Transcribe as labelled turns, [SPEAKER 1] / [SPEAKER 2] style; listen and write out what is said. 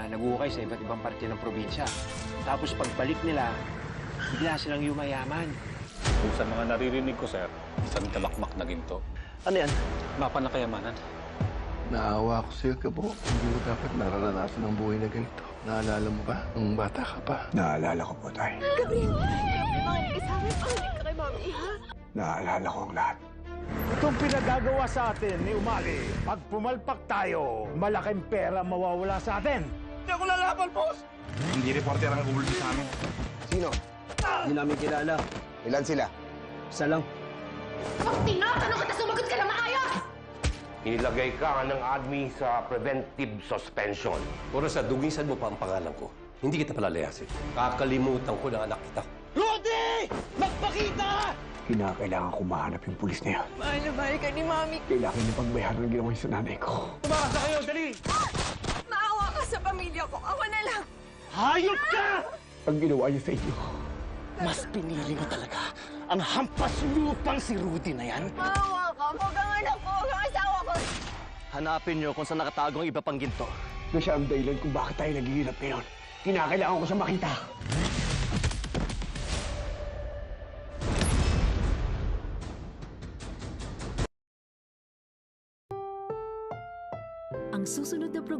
[SPEAKER 1] nag-uukay sa iba't ibang parte ng probinsya. Tapos pagbalik nila, bigla silang yumayaman.
[SPEAKER 2] Kung sa mga naririnig ko, sir, isang talakmak na ginto.
[SPEAKER 3] Ano yan?
[SPEAKER 2] Mapa na kayamanan.
[SPEAKER 4] Naawa ko sa'yo, Kabo. Hindi mo dapat nararanasan ang buhay na ganito. Naalala mo ba nung bata ka pa?
[SPEAKER 5] Naalala ko po, Tay.
[SPEAKER 6] Gabriel! Makinig sa amin. Makinig ka kay Mami, ha?
[SPEAKER 5] Naalala ko ang lahat.
[SPEAKER 7] Itong pinagagawa sa atin ni Umali, pag pumalpak tayo, malaking pera mawawala sa atin.
[SPEAKER 5] Hindi ako lalaban, boss! Hindi reporter ang umulto sa amin.
[SPEAKER 3] Sino? Hindi namin kilala.
[SPEAKER 5] Ilan sila?
[SPEAKER 3] Isa lang.
[SPEAKER 6] Pag tinatanong kita, sumagot ka na maayos!
[SPEAKER 8] Inilagay ka ng admin sa preventive suspension.
[SPEAKER 9] Oras sa dugisan mo pa ang pangalan ko. Hindi kita palalayasin. Kakalimutan ko ng anak kita.
[SPEAKER 3] Rudy! Magpakita!
[SPEAKER 5] Kinakailangan ko mahanap yung pulis na yan.
[SPEAKER 6] Mahal na mahal ka ni Mami.
[SPEAKER 5] Kailangan niya pagbayaran ng ginawa niya sa nanay ko.
[SPEAKER 7] Tumakas na kayo, dali!
[SPEAKER 6] Maawa ka sa pamilya ko. Ako na lang.
[SPEAKER 3] Hayop ka!
[SPEAKER 5] Ang ginawa niya sa inyo.
[SPEAKER 3] Mas pinili mo talaga ang hampas lupang si Rudy na yan.
[SPEAKER 6] Maawa ka. Huwag ang anak ko. Huwag ang asawa ko.
[SPEAKER 3] Hanapin niyo kung saan nakatago ang iba pang ginto.
[SPEAKER 5] Na siya ang dahilan kung bakit tayo naghihirap ngayon. Kinakailangan ko siya makita.
[SPEAKER 10] Ang susunod na programa